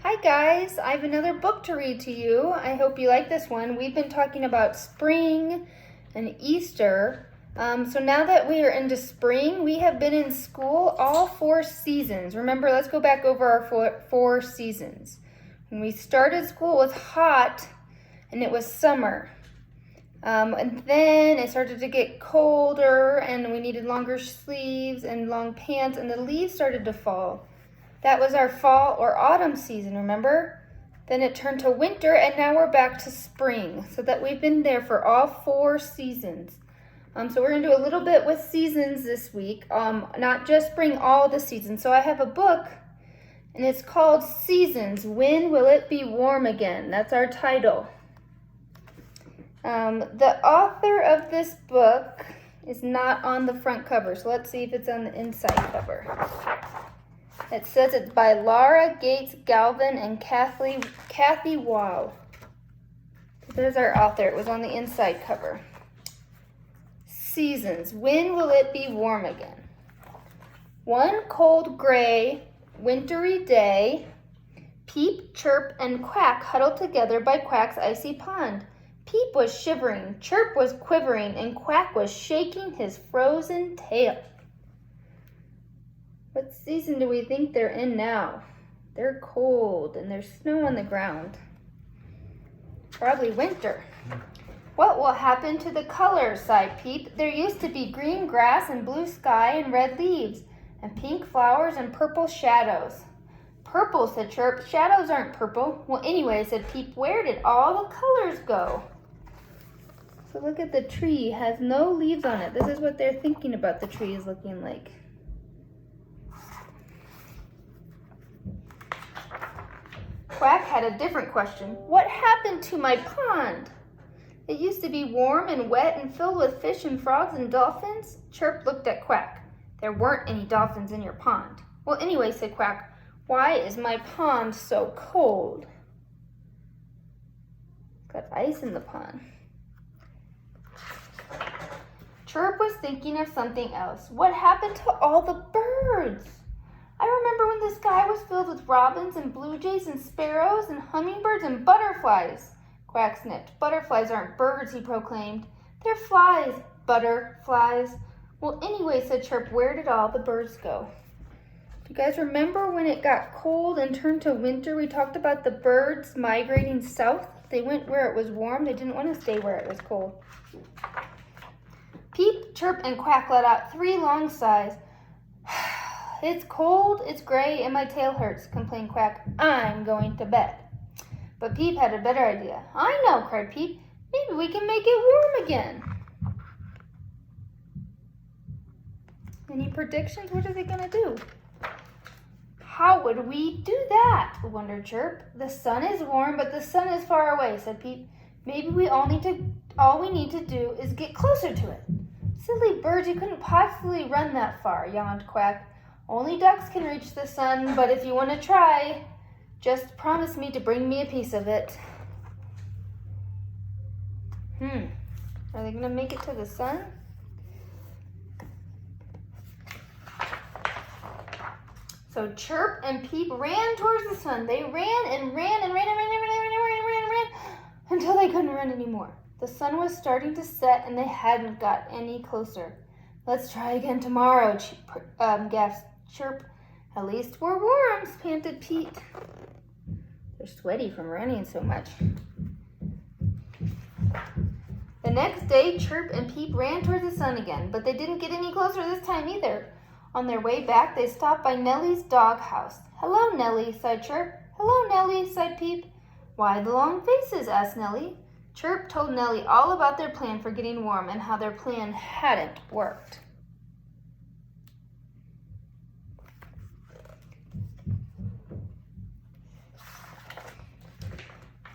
Hi guys, I have another book to read to you. I hope you like this one. We've been talking about spring and Easter. So now that we are into spring, we have been in school all 4 seasons. Remember, let's go back over our four seasons. When we started school, it was hot and it was summer. And then it started to get colder and we needed longer sleeves and long pants and the leaves started to fall. That was our fall or autumn season, remember? Then it turned to winter and now we're back to spring. So that we've been there for all 4 seasons. So we're gonna do a little bit with seasons this week, not just spring, all the seasons. So I have a book and it's called Seasons, When Will It Be Warm Again? That's our title. The author of this book is not on the front cover, so let's see if it's on the inside cover. It says it's by Laura Gates Galvin and Kathy Wow. There's our author. It was on the inside cover. Seasons. When will it be warm again? One cold, gray, wintry day, Peep, Chirp, and Quack huddled together by Quack's icy pond. Peep was shivering, Chirp was quivering, and Quack was shaking his frozen tail. What season do we think they're in now? They're cold and there's snow on the ground. Probably winter. What will happen to the colors, sighed Peep. There used to be green grass and blue sky and red leaves and pink flowers and purple shadows. Purple, said Chirp. Shadows aren't purple. Well, anyway, said Peep, where did all the colors go? So look at the tree. It has no leaves on it. This is what they're thinking about the tree is looking like. Quack had a different question. What happened to my pond? It used to be warm and wet and filled with fish and frogs and dolphins. Chirp looked at Quack. There weren't any dolphins in your pond. Well, anyway, said Quack, why is my pond so cold? It's got ice in the pond. Chirp was thinking of something else. What happened to all the birds? I remember when the sky was filled with robins and blue jays and sparrows and hummingbirds and butterflies. Quack sniffed. Butterflies aren't birds, he proclaimed. They're flies, butterflies. Well, anyway, said Chirp, where did all the birds go? Do you guys remember when it got cold and turned to winter? We talked about the birds migrating south. They went where it was warm. They didn't want to stay where it was cold. Peep, Chirp, and Quack let out 3 long sighs. It's cold, it's gray, and my tail hurts, complained Quack. I'm going to bed. But Peep had a better idea. I know, cried Peep. Maybe we can make it warm again. Any predictions? What are they going to do? How would we do that? wondered Chirp. The sun is warm, but the sun is far away, said Peep. Maybe all we need to do is get closer to it. Silly birds, you couldn't possibly run that far, yawned Quack. Only ducks can reach the sun, but if you want to try, just promise me to bring me a piece of it. Are they going to make it to the sun? So Chirp and Peep ran towards the sun. They ran and ran and ran and ran and ran and ran and ran and ran until they couldn't run anymore. The sun was starting to set and they hadn't got any closer. Let's try again tomorrow, gasped Chirp. At least we're warm, panted Pete. They're sweaty from running so much. The next day, Chirp and Peep ran towards the sun again, but they didn't get any closer this time either. On their way back, they stopped by Nellie's doghouse. Hello, Nellie, sighed Chirp. Hello, Nellie, sighed Peep. Why the long faces? asked Nellie. Chirp told Nellie all about their plan for getting warm and how their plan hadn't worked.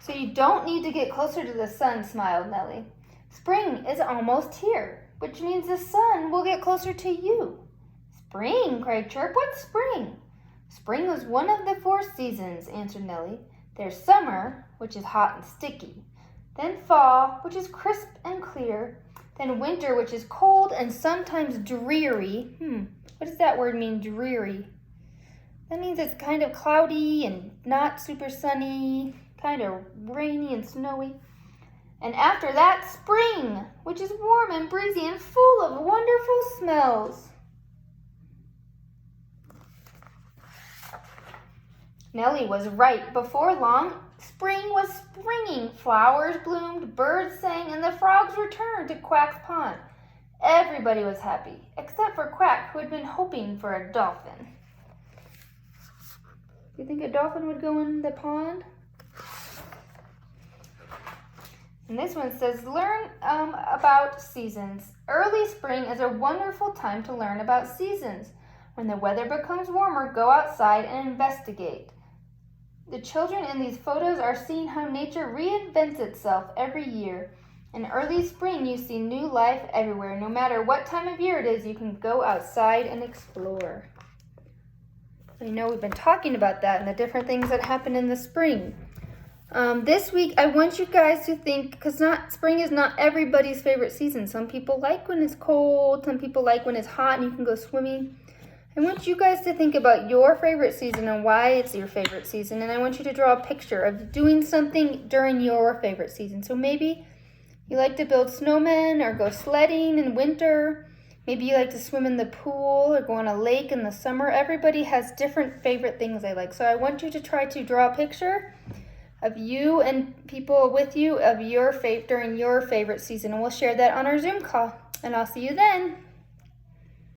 So you don't need to get closer to the sun, smiled Nellie. Spring is almost here, which means the sun will get closer to you. Spring, cried Chirp. What's spring? Spring is one of the 4 seasons, answered Nellie. There's summer, which is hot and sticky. Then fall, which is crisp and clear. Then winter, which is cold and sometimes dreary. What does that word mean, dreary? That means it's kind of cloudy and not super sunny, kind of rainy and snowy. And after that, spring, which is warm and breezy and full of wonderful smells. Nellie was right. Before long, spring was springing. Flowers bloomed, birds sang, and the frogs returned to Quack's pond. Everybody was happy, except for Quack, who had been hoping for a dolphin. Do you think a dolphin would go in the pond? And this one says, learn about seasons. Early spring is a wonderful time to learn about seasons. When the weather becomes warmer, go outside and investigate. The children in these photos are seeing how nature reinvents itself every year. In early spring, you see new life everywhere. No matter what time of year it is, you can go outside and explore. So you know we've been talking about that and the different things that happen in the spring. This week, I want you guys to think, because spring is not everybody's favorite season. Some people like when it's cold. Some people like when it's hot and you can go swimming. I want you guys to think about your favorite season and why it's your favorite season. And I want you to draw a picture of doing something during your favorite season. So maybe you like to build snowmen or go sledding in winter. Maybe you like to swim in the pool or go on a lake in the summer. Everybody has different favorite things they like. So I want you to try to draw a picture of you and people with you of your during your favorite season. And we'll share that on our Zoom call. And I'll see you then.